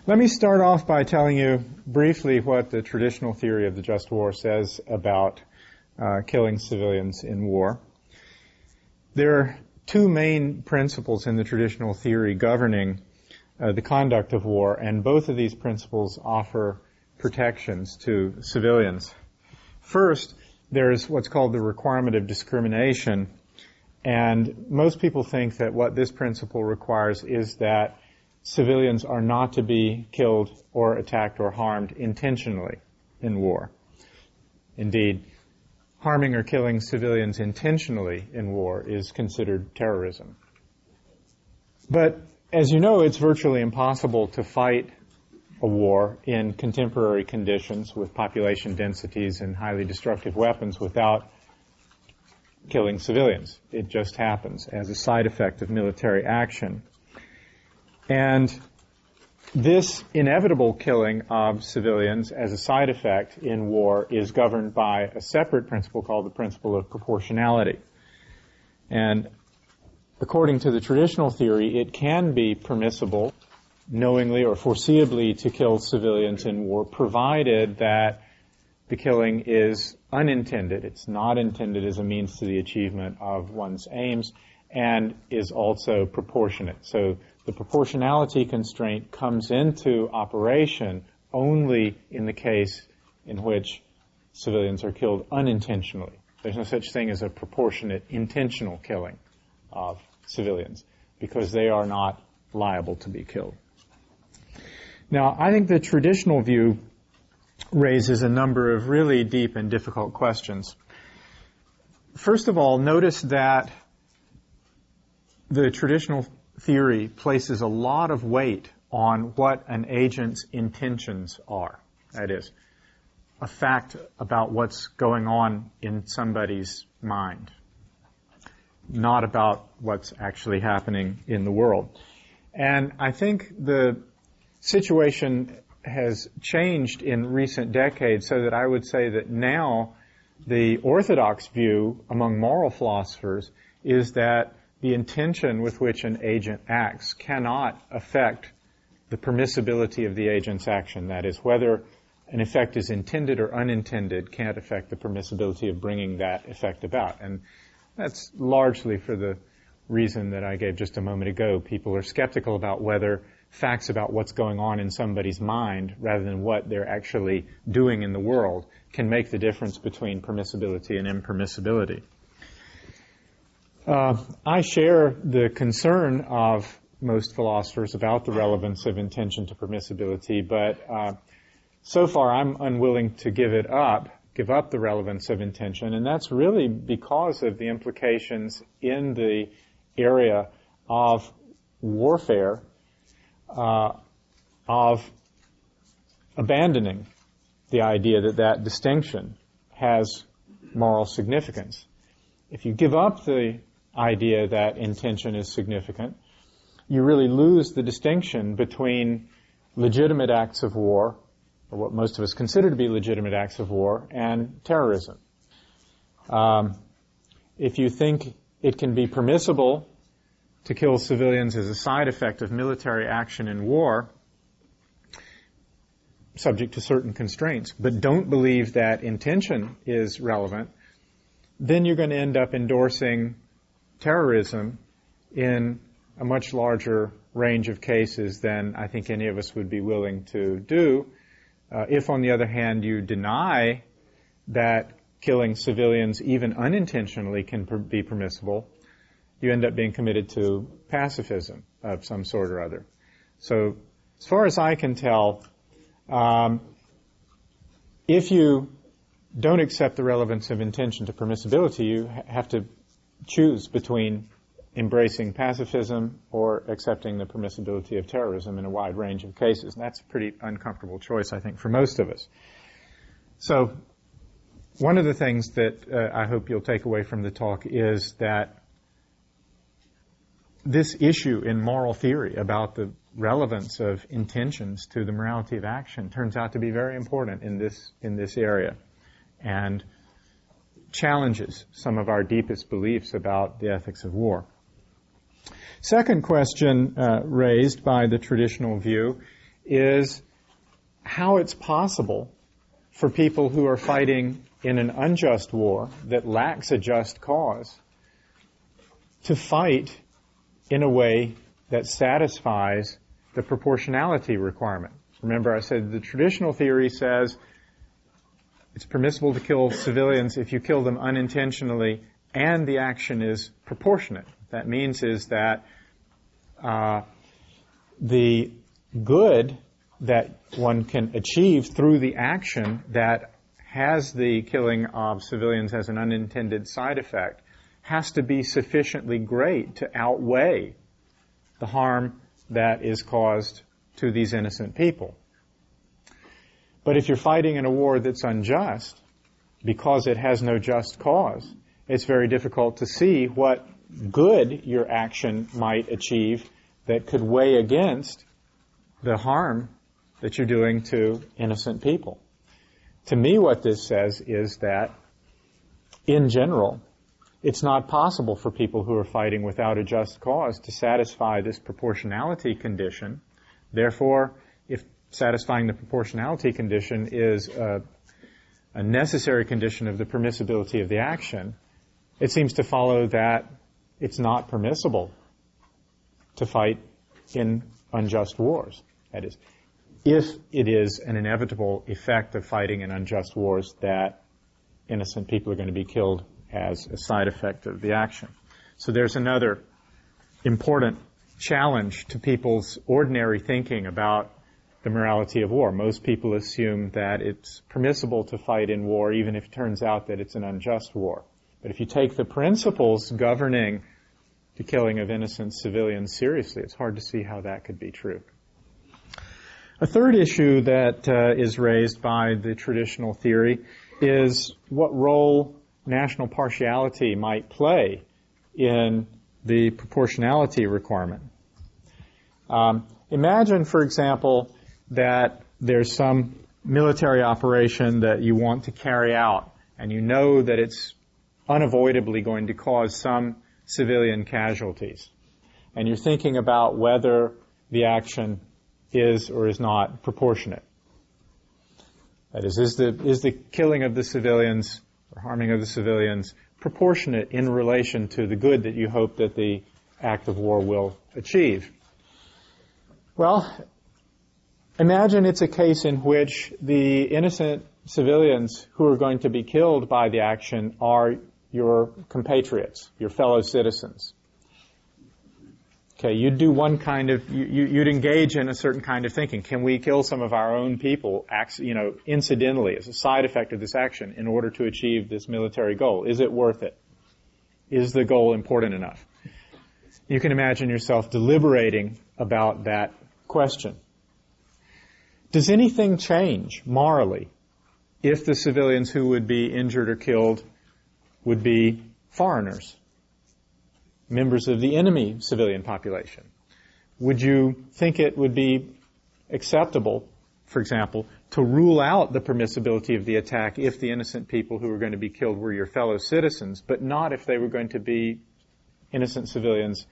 Let me start off by telling you briefly what the traditional theory of the just war says about killing civilians in war. There are two main principles in the traditional theory governing the conduct of war, and both of these principles offer protections to civilians. First, there's what's called the requirement of discrimination, and most people think that what this principle requires is that civilians are not to be killed or attacked or harmed intentionally in war. Indeed, harming or killing civilians intentionally in war is considered terrorism. But as you know, it's virtually impossible to fight a war in contemporary conditions with population densities and highly destructive weapons without killing civilians. It just happens as a side effect of military action. And this inevitable killing of civilians as a side effect in war is governed by a separate principle called the principle of proportionality. And according to the traditional theory, it can be permissible knowingly or foreseeably to kill civilians in war, provided that the killing is unintended. It's not intended as a means to the achievement of one's aims, and is also proportionate. So the proportionality constraint comes into operation only in the case in which civilians are killed unintentionally. There's no such thing as a proportionate intentional killing of civilians because they are not liable to be killed. Now, I think the traditional view raises a number of really deep and difficult questions. First of all, notice that the traditional theory places a lot of weight on what an agent's intentions are. That is, a fact about what's going on in somebody's mind, not about what's actually happening in the world. And I think the situation has changed in recent decades so that I would say that now the orthodox view among moral philosophers is that the intention with which an agent acts cannot affect the permissibility of the agent's action. That is, whether an effect is intended or unintended can't affect the permissibility of bringing that effect about. And that's largely for the reason that I gave just a moment ago. People are skeptical about whether facts about what's going on in somebody's mind rather than what they're actually doing in the world can make the difference between permissibility and impermissibility. I share the concern of most philosophers about the relevance of intention to permissibility, but so far I'm unwilling to give up the relevance of intention, and that's really because of the implications in the area of warfare, of abandoning the idea that that distinction has moral significance. If you give up the idea that intention is significant, you really lose the distinction between legitimate acts of war, or what most of us consider to be legitimate acts of war, and terrorism. If you think it can be permissible to kill civilians as a side effect of military action in war, subject to certain constraints, but don't believe that intention is relevant, then you're going to end up endorsing terrorism in a much larger range of cases than I think any of us would be willing to do. If, on the other hand, you deny that killing civilians, even unintentionally, can be permissible, you end up being committed to pacifism of some sort or other. So, as far as I can tell, if you don't accept the relevance of intention to permissibility, you have to choose between embracing pacifism or accepting the permissibility of terrorism in a wide range of cases. And that's a pretty uncomfortable choice, I think, for most of us. So, one of the things that I hope you'll take away from the talk is that this issue in moral theory about the relevance of intentions to the morality of action turns out to be very important in this area, and challenges some of our deepest beliefs about the ethics of war. Second question raised by the traditional view is how it's possible for people who are fighting in an unjust war that lacks a just cause to fight in a way that satisfies the proportionality requirement. Remember, I said the traditional theory says it's permissible to kill civilians if you kill them unintentionally and the action is proportionate. What that means is that the good that one can achieve through the action that has the killing of civilians as an unintended side effect has to be sufficiently great to outweigh the harm that is caused to these innocent people. But if you're fighting in a war that's unjust, because it has no just cause, it's very difficult to see what good your action might achieve that could weigh against the harm that you're doing to innocent people. To me, what this says is that, in general, it's not possible for people who are fighting without a just cause to satisfy this proportionality condition. Therefore, if satisfying the proportionality condition is a necessary condition of the permissibility of the action, it seems to follow that it's not permissible to fight in unjust wars. That is, if it is an inevitable effect of fighting in unjust wars that innocent people are going to be killed as a side effect of the action. So there's another important challenge to people's ordinary thinking about the morality of war. Most people assume that it's permissible to fight in war even if it turns out that it's an unjust war. But if you take the principles governing the killing of innocent civilians seriously, it's hard to see how that could be true. A third issue that is raised by the traditional theory is what role national partiality might play in the proportionality requirement. Imagine, for example, that there's some military operation that you want to carry out, and you know that it's unavoidably going to cause some civilian casualties. And you're thinking about whether the action is or is not proportionate. That is the killing of the civilians or harming of the civilians proportionate in relation to the good that you hope that the act of war will achieve? Well, imagine it's a case in which the innocent civilians who are going to be killed by the action are your compatriots, your fellow citizens. Okay, you'd do one kind of, you'd engage in a certain kind of thinking. Can we kill some of our own people, incidentally, as a side effect of this action in order to achieve this military goal? Is it worth it? Is the goal important enough? You can imagine yourself deliberating about that question. Does anything change morally if the civilians who would be injured or killed would be foreigners, members of the enemy civilian population? Would you think it would be acceptable, for example, to rule out the permissibility of the attack if the innocent people who were going to be killed were your fellow citizens, but not if they were going to be innocent civilians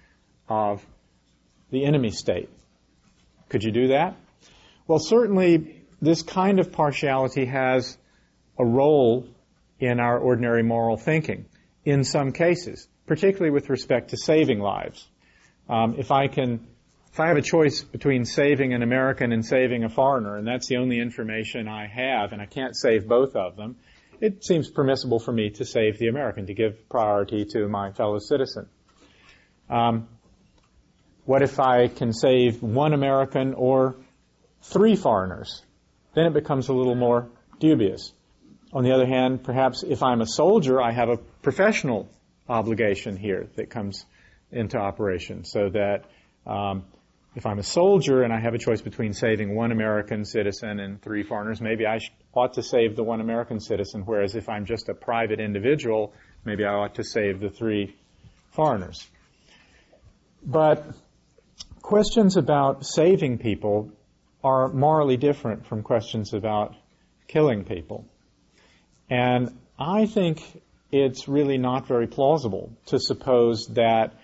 of the enemy state? Could you do that? Well, certainly this kind of partiality has a role in our ordinary moral thinking in some cases, particularly with respect to saving lives. If I have a choice between saving an American and saving a foreigner, and that's the only information I have, and I can't save both of them, it seems permissible for me to save the American, to give priority to my fellow citizen. What if I can save one American or 3 foreigners? Then it becomes a little more dubious. On the other hand, perhaps if I'm a soldier, I have a professional obligation here that comes into operation, so that if I'm a soldier and I have a choice between saving 1 American citizen and 3 foreigners, maybe I ought to save the 1 American citizen, whereas if I'm just a private individual, maybe I ought to save the 3 foreigners. But questions about saving people are morally different from questions about killing people. And I think it's really not very plausible to suppose that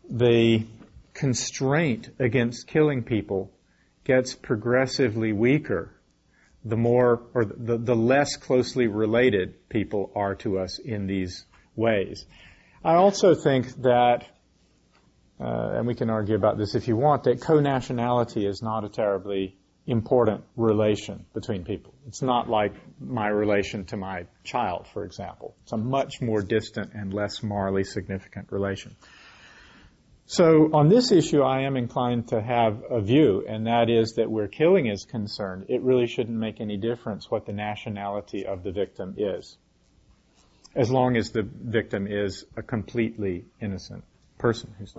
the constraint against killing people gets progressively weaker the more, or the less closely related people are to us in these ways. I also think that, and we can argue about this if you want, that co-nationality is not a terribly important relation between people. It's not like my relation to my child, for example. It's a much more distant and less morally significant relation. So on this issue, I am inclined to have a view, and that is that where killing is concerned, it really shouldn't make any difference what the nationality of the victim is, as long as the victim is a completely innocent person who's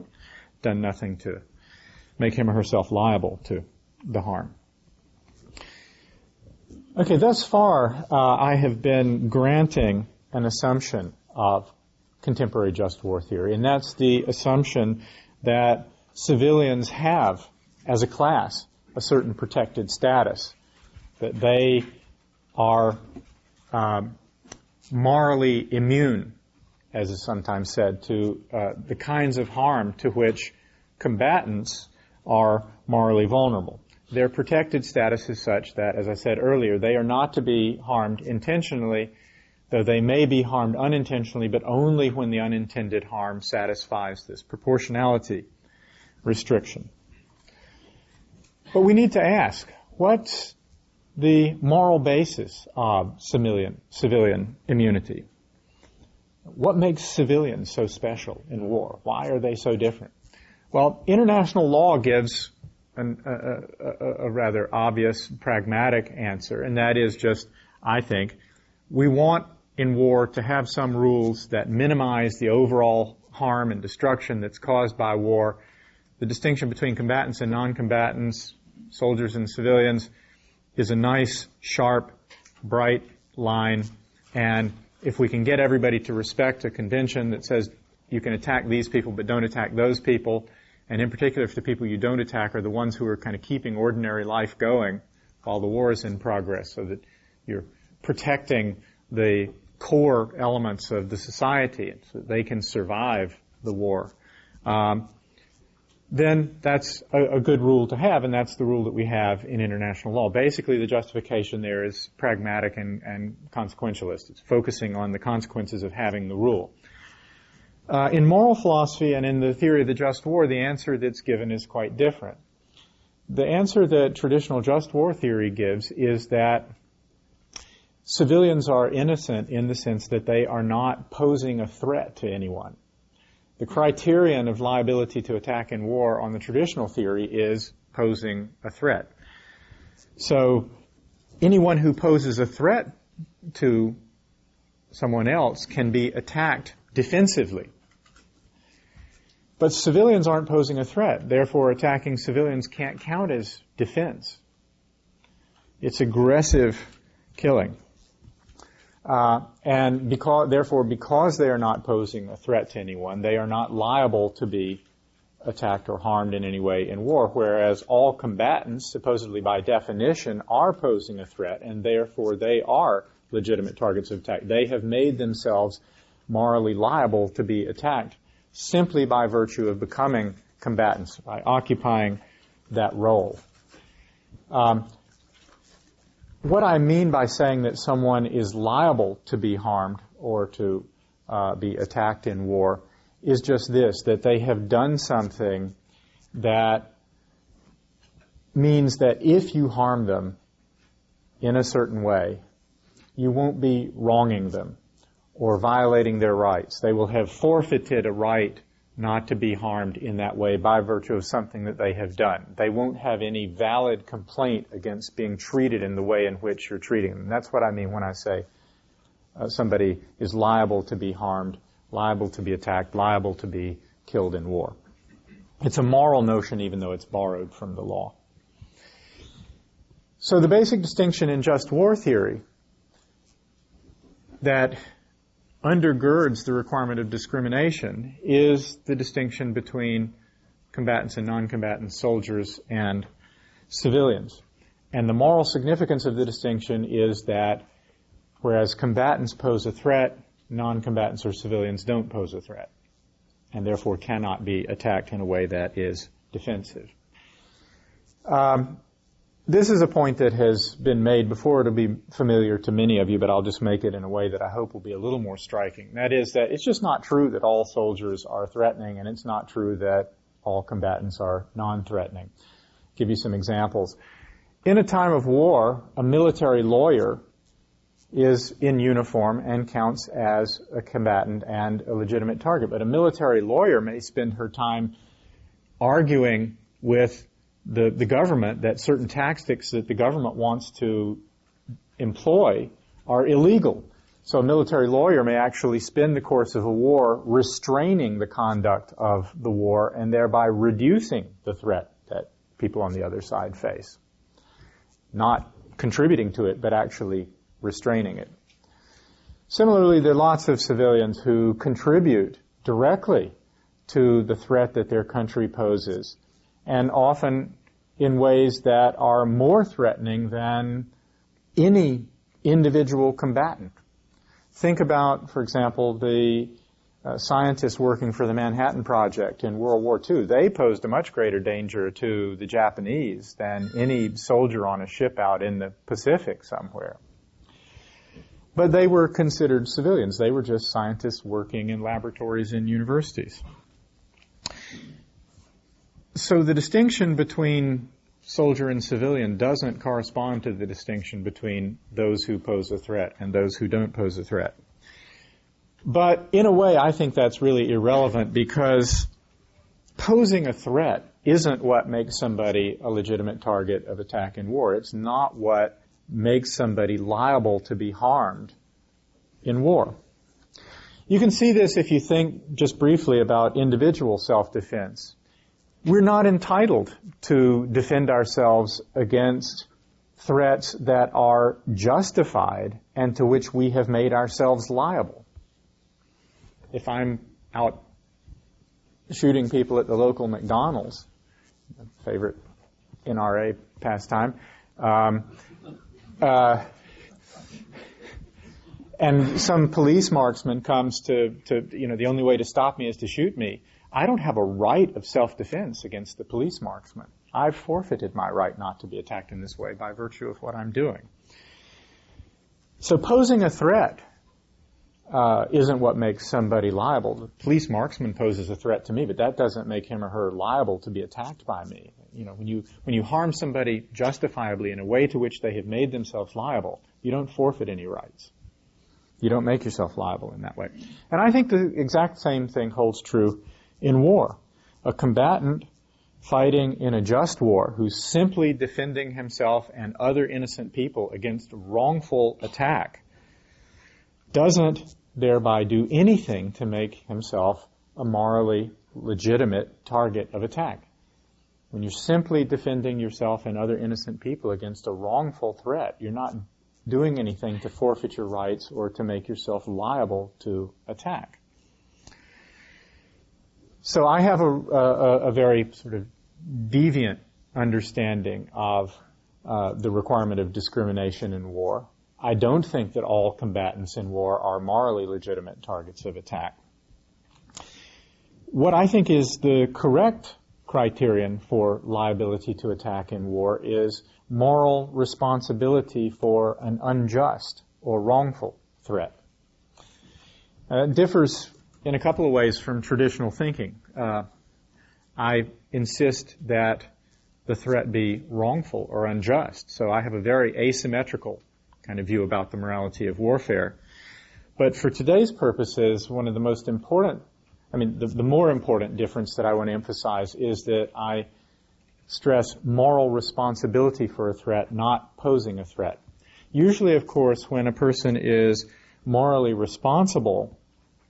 done nothing to make him or herself liable to the harm. Okay, thus far, I have been granting an assumption of contemporary just war theory, and that's the assumption that civilians have, as a class, a certain protected status, that they are morally immune, as is sometimes said, to the kinds of harm to which combatants are morally vulnerable. Their protected status is such that, as I said earlier, they are not to be harmed intentionally, though they may be harmed unintentionally, but only when the unintended harm satisfies this proportionality restriction. But we need to ask, what's the moral basis of civilian immunity? What makes civilians so special in war? Why are they so different? Well, international law gives a rather obvious, pragmatic answer, and that is just, I think, we want in war to have some rules that minimize the overall harm and destruction that's caused by war. The distinction between combatants and non-combatants, soldiers and civilians, is a nice, sharp, bright line, and if we can get everybody to respect a convention that says you can attack these people but don't attack those people, and in particular if the people you don't attack are the ones who are kind of keeping ordinary life going while the war is in progress, so that you're protecting the core elements of the society so that they can survive the war, then that's a good rule to have, and that's the rule that we have in international law. Basically, the justification there is pragmatic and consequentialist. It's focusing on the consequences of having the rule. In moral philosophy and in the theory of the just war, the answer that's given is quite different. The answer that traditional just war theory gives is that civilians are innocent in the sense that they are not posing a threat to anyone. The criterion of liability to attack in war on the traditional theory is posing a threat. So anyone who poses a threat to someone else can be attacked defensively. But civilians aren't posing a threat. Therefore, attacking civilians can't count as defense. It's aggressive killing. And because they are not posing a threat to anyone, they are not liable to be attacked or harmed in any way in war, whereas all combatants, supposedly by definition, are posing a threat, and therefore they are legitimate targets of attack. They have made themselves morally liable to be attacked simply by virtue of becoming combatants, by occupying that role. What I mean by saying that someone is liable to be harmed or to be attacked in war is just this, that they have done something that means that if you harm them in a certain way, you won't be wronging them or violating their rights. They will have forfeited a right not to be harmed in that way by virtue of something that they have done. They won't have any valid complaint against being treated in the way in which you're treating them. And that's what I mean when I say somebody is liable to be harmed, liable to be attacked, liable to be killed in war. It's a moral notion even though it's borrowed from the law. So the basic distinction in just war theory that undergirds the requirement of discrimination is the distinction between combatants and non-combatants, soldiers and civilians. And the moral significance of the distinction is that whereas combatants pose a threat, non-combatants or civilians don't pose a threat, and therefore cannot be attacked in a way that is defensive. This is a point that has been made before. It'll be familiar to many of you, but I'll just make it in a way that I hope will be a little more striking. That is that it's just not true that all soldiers are threatening, and it's not true that all combatants are non-threatening. I'll give you some examples. In a time of war, a military lawyer is in uniform and counts as a combatant and a legitimate target. But a military lawyer may spend her time arguing with the government that certain tactics that the government wants to employ are illegal. So a military lawyer may actually spend the course of a war restraining the conduct of the war and thereby reducing the threat that people on the other side face. Not contributing to it, but actually restraining it. Similarly, there are lots of civilians who contribute directly to the threat that their country poses, and often in ways that are more threatening than any individual combatant. Think about, for example, the scientists working for the Manhattan Project in World War II. They posed a much greater danger to the Japanese than any soldier on a ship out in the Pacific somewhere. But they were considered civilians. They were just scientists working in laboratories in universities. So the distinction between soldier and civilian doesn't correspond to the distinction between those who pose a threat and those who don't pose a threat. But in a way, I think that's really irrelevant, because posing a threat isn't what makes somebody a legitimate target of attack in war. It's not what makes somebody liable to be harmed in war. You can see this if you think just briefly about individual self-defense. We're not entitled to defend ourselves against threats that are justified and to which we have made ourselves liable. If I'm out shooting people at the local McDonald's, favorite NRA pastime, and some police marksman comes to the only way to stop me is to shoot me, I don't have a right of self-defense against the police marksman. I've forfeited my right not to be attacked in this way by virtue of what I'm doing. So posing a threat isn't what makes somebody liable. The police marksman poses a threat to me, but that doesn't make him or her liable to be attacked by me. When you harm somebody justifiably in a way to which they have made themselves liable, you don't forfeit any rights. You don't make yourself liable in that way. And I think the exact same thing holds true in war. A combatant fighting in a just war who's simply defending himself and other innocent people against wrongful attack doesn't thereby do anything to make himself a morally legitimate target of attack. When you're simply defending yourself and other innocent people against a wrongful threat, you're not doing anything to forfeit your rights or to make yourself liable to attack. So I have a very sort of deviant understanding of the requirement of discrimination in war. I don't think that all combatants in war are morally legitimate targets of attack. What I think is the correct criterion for liability to attack in war is moral responsibility for an unjust or wrongful threat. It differs in a couple of ways from traditional thinking. I insist that the threat be wrongful or unjust. So I have a very asymmetrical kind of view about the morality of warfare. But for today's purposes, one of the most important, the more important difference that I want to emphasize is that I stress moral responsibility for a threat, not posing a threat. Usually, of course, when a person is morally responsible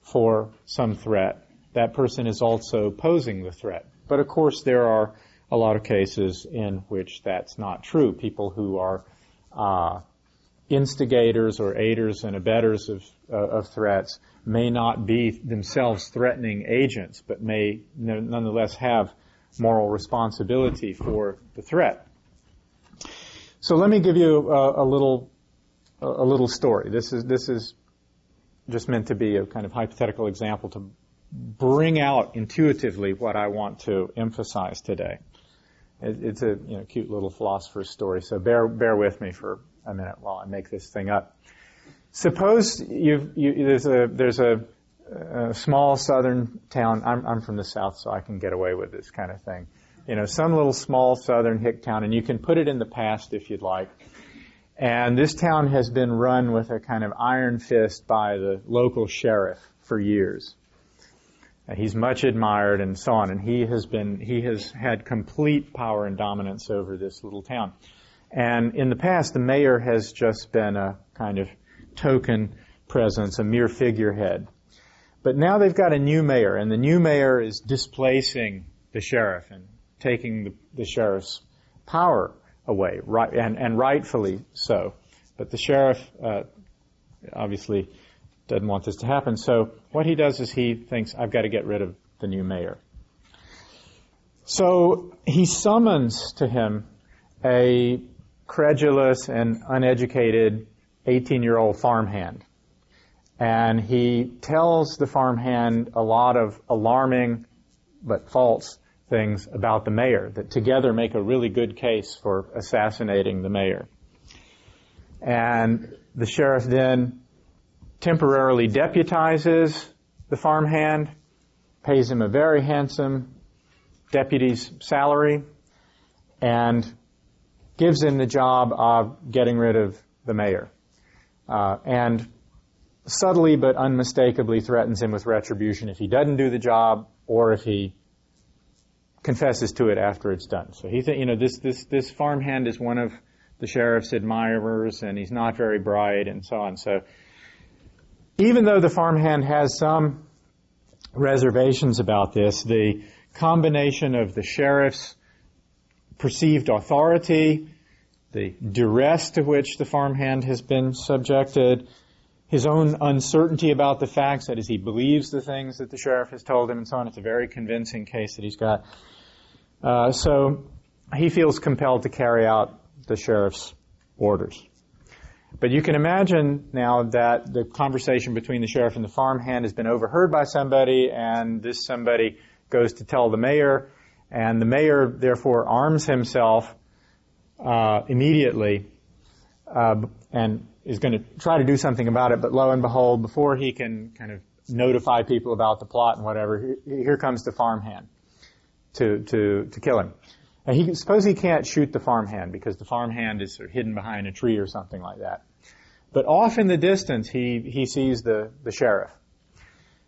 for some threat, that person is also posing the threat. But of course, there are a lot of cases in which that's not true. People who are instigators or aiders and abettors of threats may not be themselves threatening agents, but may nonetheless have moral responsibility for the threat. So let me give you a little story. This is just meant to be a kind of hypothetical example to bring out intuitively what I want to emphasize today. It's a cute little philosopher's story. So bear with me for a minute while I make this thing up. Suppose there's a small southern town. I'm from the South, so I can get away with this kind of thing. Some little small southern hick town, and you can put it in the past if you'd like. And this town has been run with a kind of iron fist by the local sheriff for years. He's much admired and so on, and he has had complete power and dominance over this little town. And in the past, the mayor has just been a kind of token presence, a mere figurehead. But now they've got a new mayor, and the new mayor is displacing the sheriff and taking the sheriff's power away, right, and rightfully so. But the sheriff obviously doesn't want this to happen. So what he does is he thinks, I've got to get rid of the new mayor. So he summons to him a credulous and uneducated 18-year-old farmhand. And he tells the farmhand a lot of alarming but false things about the mayor that together make a really good case for assassinating the mayor. And the sheriff then temporarily deputizes the farmhand, pays him a very handsome deputy's salary, and gives him the job of getting rid of the mayor. And subtly but unmistakably threatens him with retribution if he doesn't do the job or if he confesses to it after it's done. So he this farmhand is one of the sheriff's admirers, and he's not very bright, and so on. So even though the farmhand has some reservations about this, the combination of the sheriff's perceived authority, the duress to which the farmhand has been subjected, his own uncertainty about the facts, that is, he believes the things that the sheriff has told him and so on. It's a very convincing case that he's got. So he feels compelled to carry out the sheriff's orders. But you can imagine now that the conversation between the sheriff and the farmhand has been overheard by somebody, and this somebody goes to tell the mayor, and the mayor therefore arms himself immediately and is going to try to do something about it, but lo and behold, before he can kind of notify people about the plot and whatever, here comes the farmhand to kill him. And suppose he can't shoot the farmhand because the farmhand is sort of hidden behind a tree or something like that. But off in the distance, he sees the sheriff.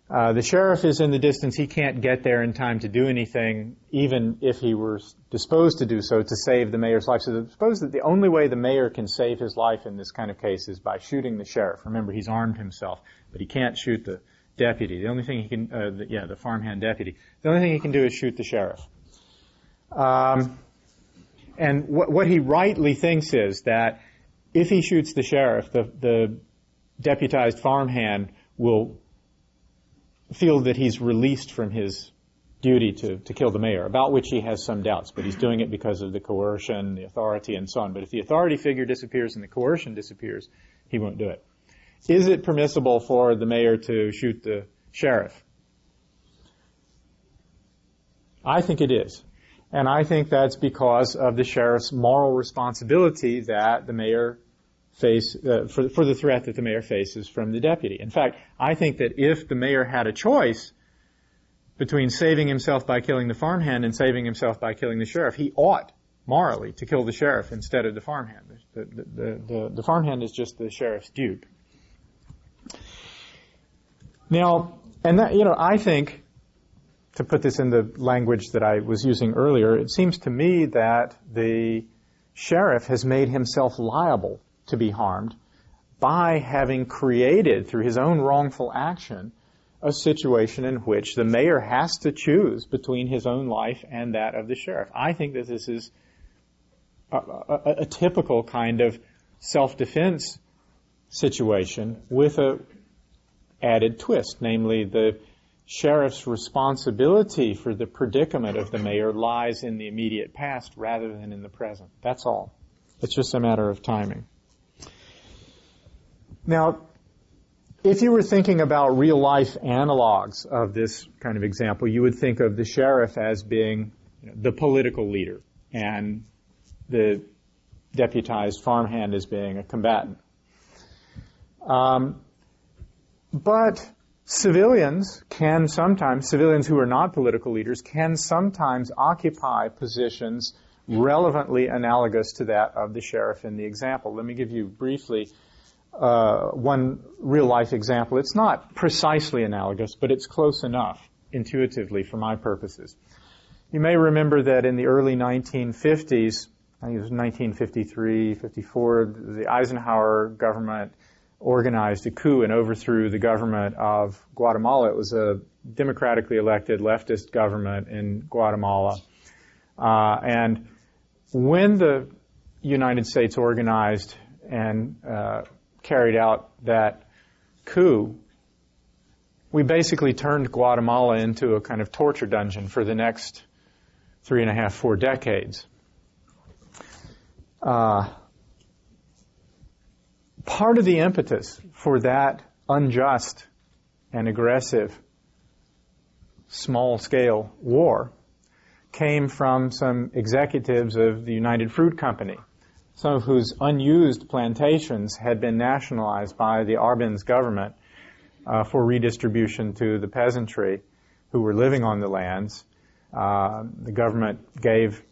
The sheriff is in the distance. He can't get there in time to do anything, even if he were disposed to do so, to save the mayor's life. So suppose that the only way the mayor can save his life in this kind of case is by shooting the sheriff. Remember, he's armed himself, but he can't shoot the deputy. The only thing he can, the farmhand deputy. The only thing he can do is shoot the sheriff. And what he rightly thinks is that if he shoots the sheriff, the deputized farmhand will feel that he's released from his duty to kill the mayor, about which he has some doubts, but he's doing it because of the coercion, the authority, and so on. But if the authority figure disappears and the coercion disappears, he won't do it. Is it permissible for the mayor to shoot the sheriff? I think it is. And I think that's because of the sheriff's moral responsibility that the mayor for the threat that the mayor faces from the deputy. In fact, I think that if the mayor had a choice between saving himself by killing the farmhand and saving himself by killing the sheriff, he ought morally to kill the sheriff instead of the farmhand. The farmhand is just the sheriff's dupe. Now, and that, I think, to put this in the language that I was using earlier, it seems to me that the sheriff has made himself liable to be harmed by having created, through his own wrongful action, a situation in which the mayor has to choose between his own life and that of the sheriff. I think that this is a typical kind of self-defense situation with a added twist, namely the sheriff's responsibility for the predicament of the mayor lies in the immediate past rather than in the present. That's all. It's just a matter of timing. Now, if you were thinking about real-life analogs of this kind of example, you would think of the sheriff as being the political leader and the deputized farmhand as being a combatant. But civilians who are not political leaders, can sometimes occupy positions relevantly analogous to that of the sheriff in the example. Let me give you briefly one real-life example. It's not precisely analogous, but it's close enough intuitively for my purposes. You may remember that in the early 1950s, I think it was 1953, 54, the Eisenhower government organized a coup and overthrew the government of Guatemala. It was a democratically elected leftist government in Guatemala. And when the United States organized and carried out that coup, we basically turned Guatemala into a kind of torture dungeon for the next 3.5, 4 decades. Part of the impetus for that unjust and aggressive small-scale war came from some executives of the United Fruit Company, some of whose unused plantations had been nationalized by the Arbenz government for redistribution to the peasantry who were living on the lands. The government gave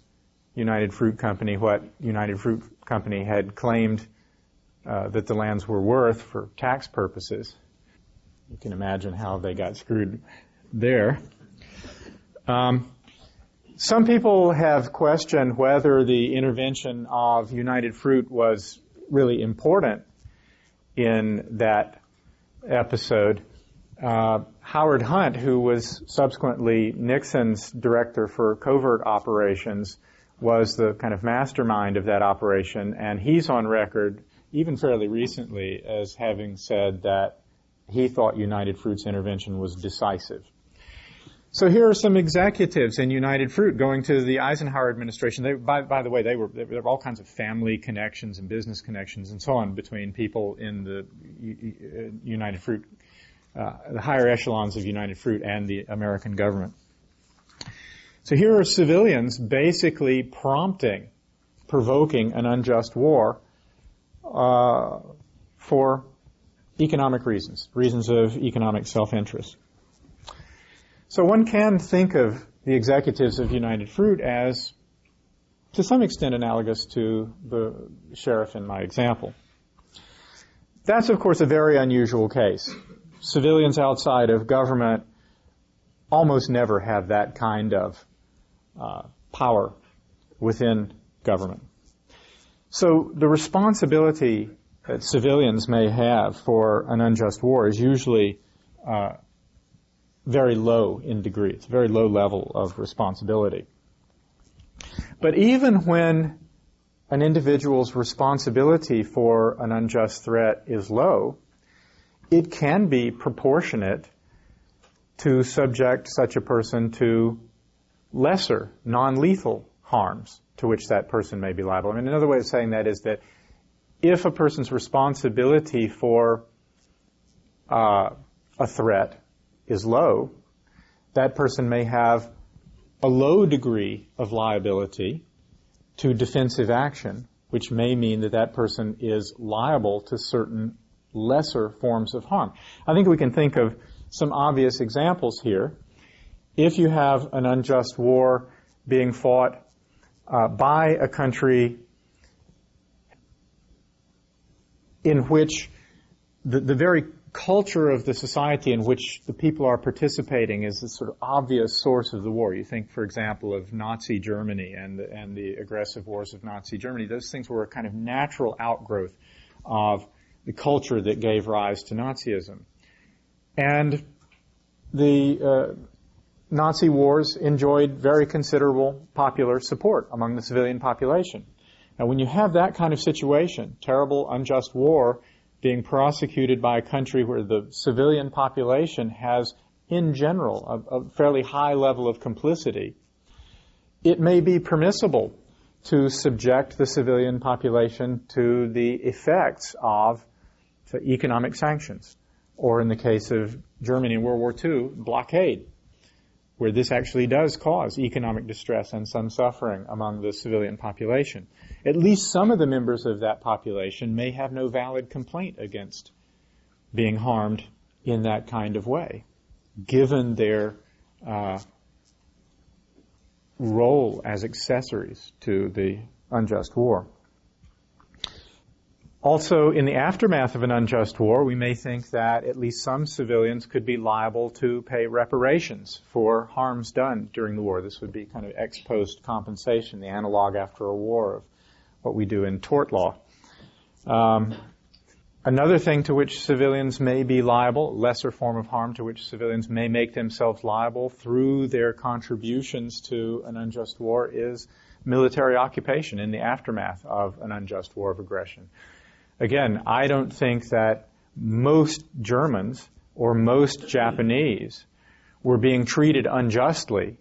United Fruit Company what United Fruit Company had claimed that the lands were worth for tax purposes. You can imagine how they got screwed there. Some people have questioned whether the intervention of United Fruit was really important in that episode. Howard Hunt, who was subsequently Nixon's director for covert operations, was the kind of mastermind of that operation, and he's on record, even fairly recently, as having said that he thought United Fruit's intervention was decisive. So here are some executives in United Fruit going to the Eisenhower administration. By the way, there were all kinds of family connections and business connections and so on between people in the United Fruit, the higher echelons of United Fruit and the American government. So here are civilians basically provoking an unjust war for economic reasons of economic self-interest. So one can think of the executives of United Fruit as, to some extent, analogous to the sheriff in my example. That's, of course, a very unusual case. Civilians outside of government almost never have that kind of power within government. So the responsibility that civilians may have for an unjust war is usually very low in degree. It's a very low level of responsibility. But even when an individual's responsibility for an unjust threat is low, it can be proportionate to subject such a person to lesser, non-lethal harms to which that person may be liable. I mean, another way of saying that is that if a person's responsibility for a threat is low, that person may have a low degree of liability to defensive action, which may mean that that person is liable to certain lesser forms of harm. I think we can think of some obvious examples here. If you have an unjust war being fought by a country in which the very culture of the society in which the people are participating is a sort of obvious source of the war. You think, for example, of Nazi Germany and the aggressive wars of Nazi Germany. Those things were a kind of natural outgrowth of the culture that gave rise to Nazism. And the Nazi wars enjoyed very considerable popular support among the civilian population. Now, when you have that kind of situation, terrible, unjust war being prosecuted by a country where the civilian population has, in general, a fairly high level of complicity, it may be permissible to subject the civilian population to the effects of economic sanctions, or in the case of Germany in World War II, blockade. where this actually does cause economic distress and some suffering among the civilian population, at least some of the members of that population may have no valid complaint against being harmed in that kind of way, given their role as accessories to the unjust war. Also, in the aftermath of an unjust war, we may think that at least some civilians could be liable to pay reparations for harms done during the war. This would be kind of ex post compensation, the analog after a war of what we do in tort law. Another thing to which civilians may be liable, lesser form of harm to which civilians may make themselves liable through their contributions to an unjust war, is military occupation in the aftermath of an unjust war of aggression. Again, I don't think that most Germans or most Japanese were being treated unjustly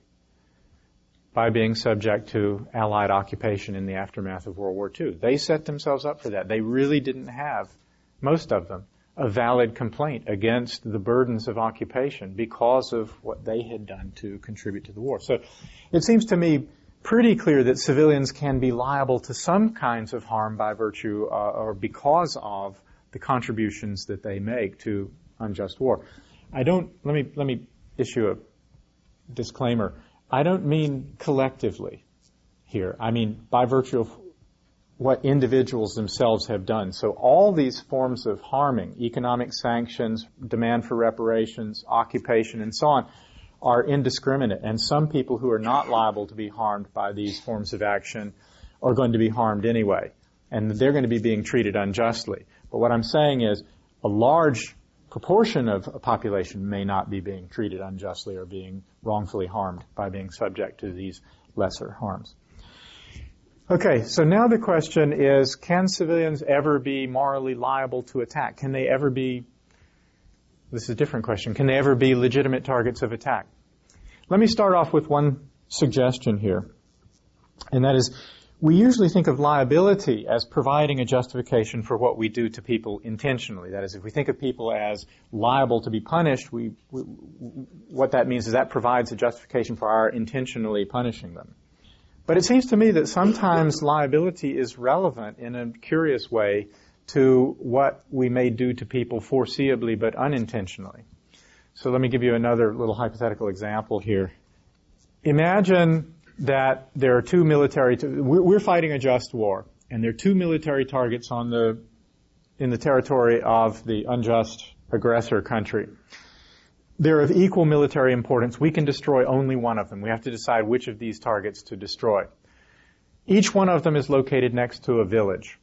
by being subject to Allied occupation in the aftermath of World War II. They set themselves up for that. They really didn't have, most of them, a valid complaint against the burdens of occupation because of what they had done to contribute to the war. So it seems to me pretty clear that civilians can be liable to some kinds of harm by virtue or because of the contributions that they make to unjust war. Let me issue a disclaimer. I don't mean collectively here. I mean by virtue of what individuals themselves have done. So all these forms of harming, economic sanctions, demand for reparations, occupation, and so on, are indiscriminate, and some people who are not liable to be harmed by these forms of action are going to be harmed anyway, and they're going to be being treated unjustly. But what I'm saying is a large proportion of a population may not be being treated unjustly or being wrongfully harmed by being subject to these lesser harms. Okay, so now the question is, can civilians ever be morally liable to attack? Can they ever be, this is a different question, can they ever be legitimate targets of attack? Let me start off with one suggestion here, and that is, we usually think of liability as providing a justification for what we do to people intentionally. That is, if we think of people as liable to be punished, what that means is that provides a justification for our intentionally punishing them. But it seems to me that sometimes liability is relevant in a curious way to what we may do to people foreseeably but unintentionally. So let me give you another little hypothetical example here. Imagine that there are two military, we're fighting a just war, and there are two military targets in the territory of the unjust aggressor country. They're of equal military importance. We can destroy only one of them. We have to decide which of these targets to destroy. Each one of them is located next to a village.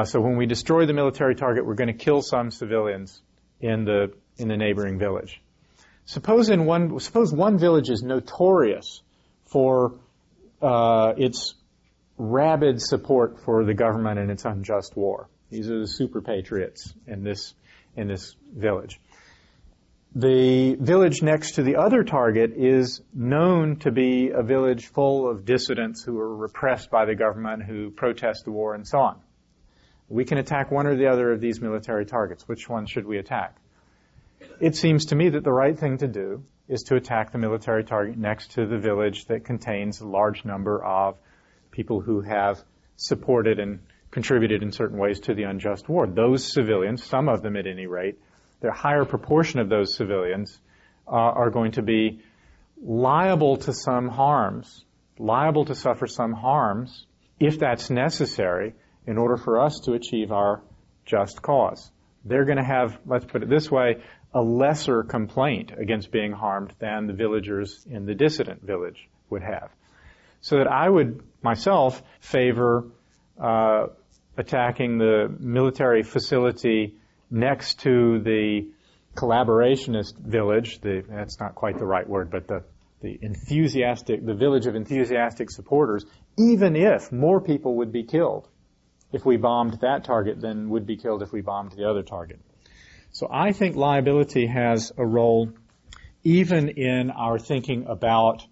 So when we destroy the military target, we're going to kill some civilians in the neighboring village. Suppose one village is notorious for its rabid support for the government in its unjust war. These are the super patriots in this village. The village next to the other target is known to be a village full of dissidents who are repressed by the government, who protest the war, and so on. We can attack one or the other of these military targets. Which one should we attack? It seems to me that the right thing to do is to attack the military target next to the village that contains a large number of people who have supported and contributed in certain ways to the unjust war. Those civilians, some of them at any rate, the higher proportion of those civilians are going to be liable to some harms, liable to suffer some harms, if that's necessary, in order for us to achieve our just cause. They're going to have, let's put it this way, a lesser complaint against being harmed than the villagers in the dissident village would have. So that I would, myself, favor attacking the military facility next to the collaborationist village, that's not quite the right word, but the village of enthusiastic supporters, even if more people would be killed if we bombed that target than would be killed if we bombed the other target. So I think liability has a role even in our thinking about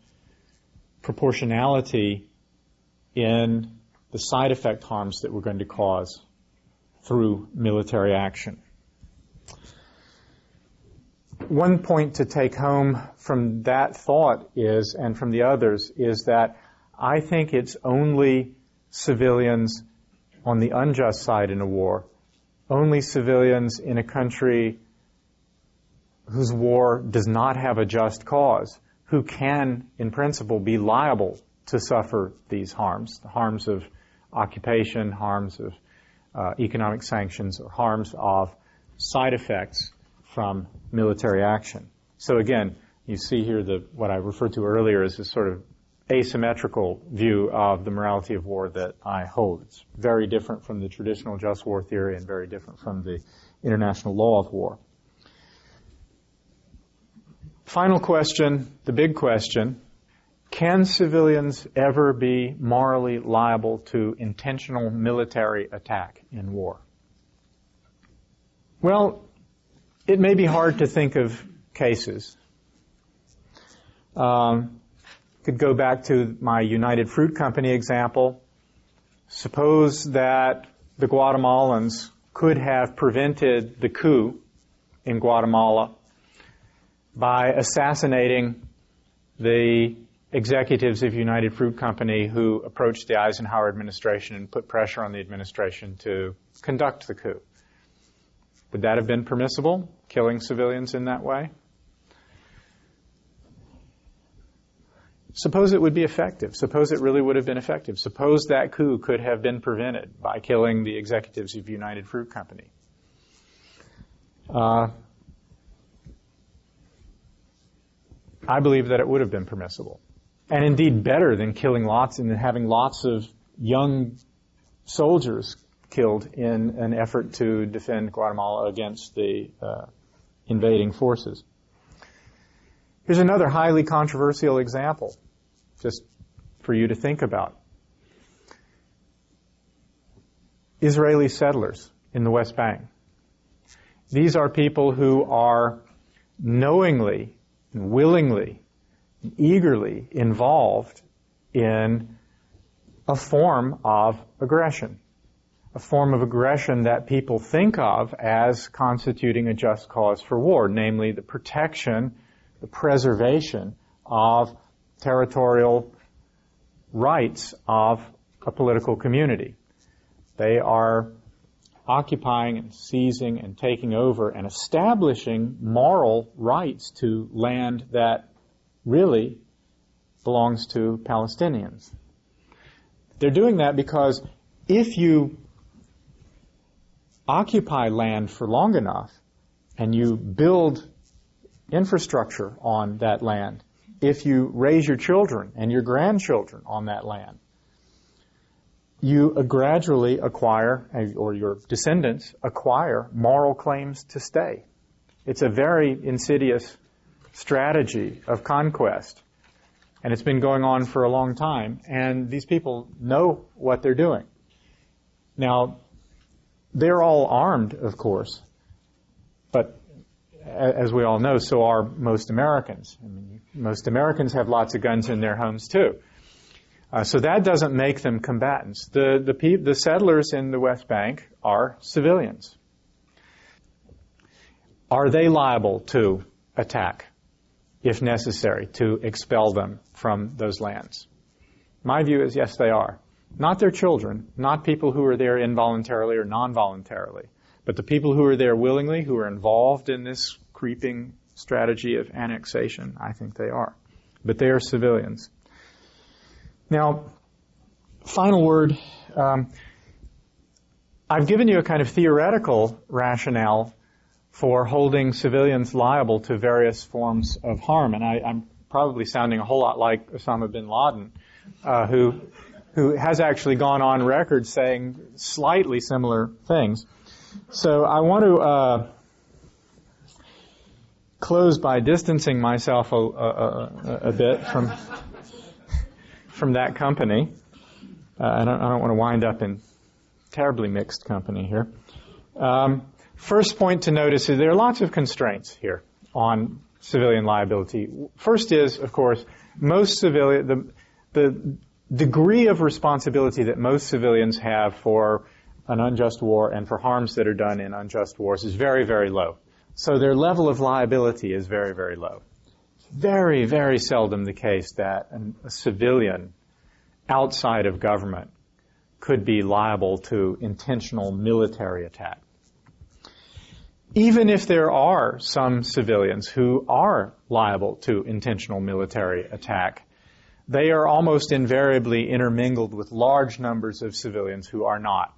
proportionality in the side effect harms that we're going to cause through military action. one point to take home from that thought is, and from the others, is that I think it's only civilians on the unjust side in a war, only civilians in a country whose war does not have a just cause, who can, in principle, be liable to suffer these harms, the harms of occupation, harms of economic sanctions, or harms of side effects from military action. So again, you see here what I referred to earlier as this sort of asymmetrical view of the morality of war that I hold. It's very different from the traditional just war theory and very different from the international law of war. Final question, the big question: can civilians ever be morally liable to intentional military attack in war? Well, it may be hard to think of cases. Could go back to my United Fruit Company example. Suppose that the Guatemalans could have prevented the coup in Guatemala by assassinating the executives of United Fruit Company who approached the Eisenhower administration and put pressure on the administration to conduct the coup. Would that have been permissible, killing civilians in that way? Suppose it would be effective. Suppose it really would have been effective. Suppose that coup could have been prevented by killing the executives of United Fruit Company. I believe that it would have been permissible. And indeed better than killing lots and having lots of young soldiers killed in an effort to defend Guatemala against the invading forces. Here's another highly controversial example, just for you to think about. Israeli settlers in the West Bank. These are people who are knowingly, willingly, eagerly involved in a form of aggression. A form of aggression that people think of as constituting a just cause for war, namely the protection, the preservation of territorial rights of a political community. They are occupying and seizing and taking over and establishing moral rights to land that really belongs to Palestinians. They're doing that because if you occupy land for long enough and you build infrastructure on that land, if you raise your children and your grandchildren on that land, you gradually acquire, or your descendants acquire, moral claims to stay. It's a very insidious strategy of conquest, and it's been going on for a long time, and these people know what they're doing. Now, they're all armed, of course, but as we all know, so are most Americans. I mean, most Americans have lots of guns in their homes, too. So that doesn't make them combatants. The settlers in the West Bank are civilians. Are they liable to attack, if necessary, to expel them from those lands? My view is yes, they are. Not their children, not people who are there involuntarily or non-voluntarily, but the people who are there willingly, who are involved in this creeping strategy of annexation. I think they are. But they are civilians. Now, final word. I've given you a kind of theoretical rationale for holding civilians liable to various forms of harm, and I'm probably sounding a whole lot like Osama bin Laden, who has actually gone on record saying slightly similar things. So I want to close by distancing myself a bit from that company. I don't want to wind up in terribly mixed company here. First point to notice is there are lots of constraints here on civilian liability. First is, of course, the degree of responsibility that most civilians have for an unjust war and for harms that are done in unjust wars is very, very low. So their level of liability is very, very low. Very, very seldom the case that a civilian outside of government could be liable to intentional military attack. Even if there are some civilians who are liable to intentional military attack, they are almost invariably intermingled with large numbers of civilians who are not.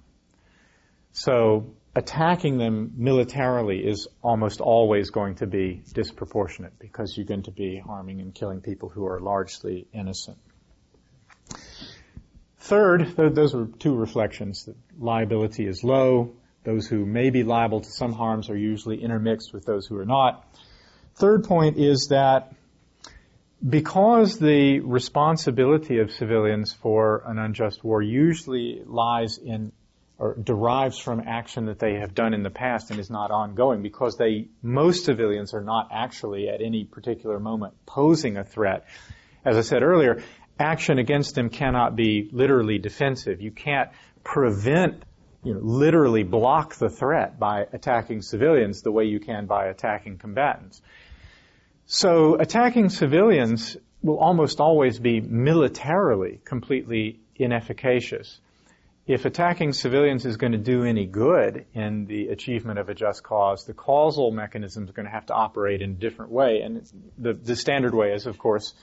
So attacking them militarily is almost always going to be disproportionate because you're going to be harming and killing people who are largely innocent. Third, those were two reflections, that liability is low. Those who may be liable to some harms are usually intermixed with those who are not. Third point is that because the responsibility of civilians for an unjust war usually lies in or derives from action that they have done in the past and is not ongoing, because most civilians are not actually at any particular moment posing a threat. As I said earlier, action against them cannot be literally defensive. You can't prevent, literally block the threat by attacking civilians the way you can by attacking combatants. So attacking civilians will almost always be militarily completely inefficacious. If attacking civilians is going to do any good in the achievement of a just cause, the causal mechanism is going to have to operate in a different way. And the standard way is, of course,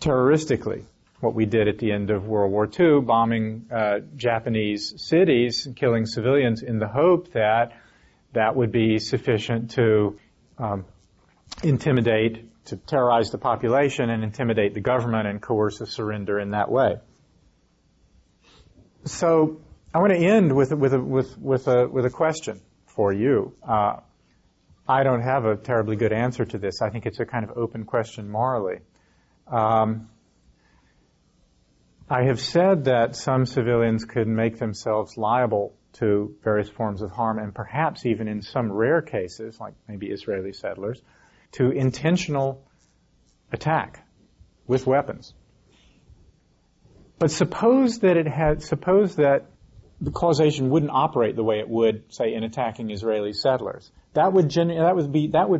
terroristically. What we did at the end of World War II, bombing Japanese cities and killing civilians in the hope that that would be sufficient to intimidate, to terrorize the population and intimidate the government and coerce a surrender in that way. So I want to end with a question for you. I don't have a terribly good answer to this. I think it's a kind of open question morally. I have said that some civilians could make themselves liable to various forms of harm, and perhaps even in some rare cases, like maybe Israeli settlers, to intentional attack with weapons. But suppose that the causation wouldn't operate the way it would, say, in attacking Israeli settlers. That would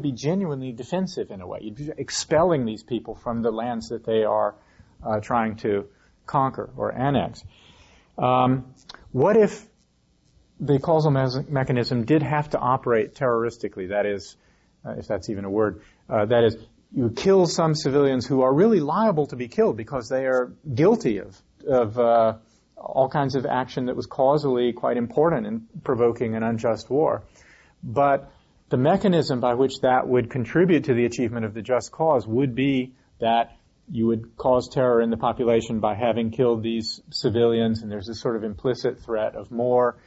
be genuinely defensive in a way. You'd be expelling these people from the lands that they are trying to conquer or annex. What if the causal mechanism did have to operate terroristically? That is, if that's even a word, that is, you kill some civilians who are really liable to be killed because they are guilty of all kinds of action that was causally quite important in provoking an unjust war. But the mechanism by which that would contribute to the achievement of the just cause would be that you would cause terror in the population by having killed these civilians, and there's this sort of implicit threat of more.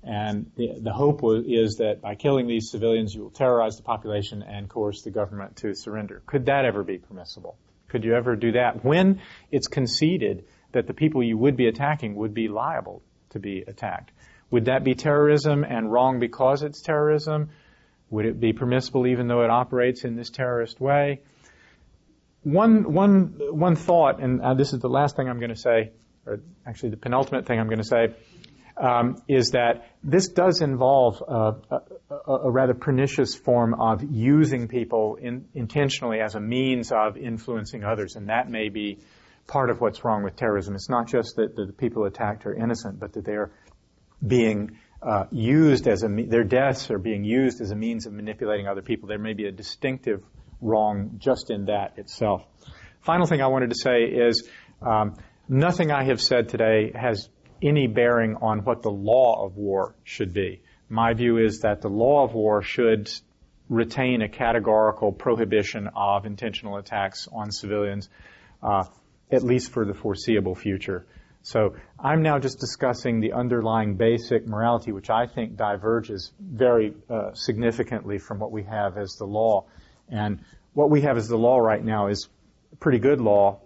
And the hope is that by killing these civilians, you will terrorize the population and coerce the government to surrender. Could that ever be permissible? Could you ever do that when it's conceded that the people you would be attacking would be liable to be attacked? Would that be terrorism and wrong because it's terrorism? Would it be permissible even though it operates in this terrorist way? One thought, and this is the last thing I'm going to say, or actually the penultimate thing I'm going to say, is that this does involve a rather pernicious form of using people intentionally as a means of influencing others, and that may be part of what's wrong with terrorism. It's not just that the people attacked are innocent, but that they're being used their deaths are being used as a means of manipulating other people. There may be a distinctive wrong just in that itself. Final thing I wanted to say is nothing I have said today has any bearing on what the law of war should be. My view is that the law of war should retain a categorical prohibition of intentional attacks on civilians, at least for the foreseeable future. So I'm now just discussing the underlying basic morality, which I think diverges very significantly from what we have as the law. And what we have as the law right now is a pretty good law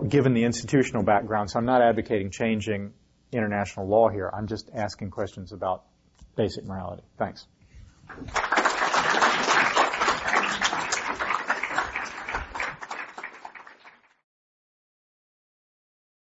given the institutional background. So I'm not advocating changing international law here. I'm just asking questions about basic morality. Thanks.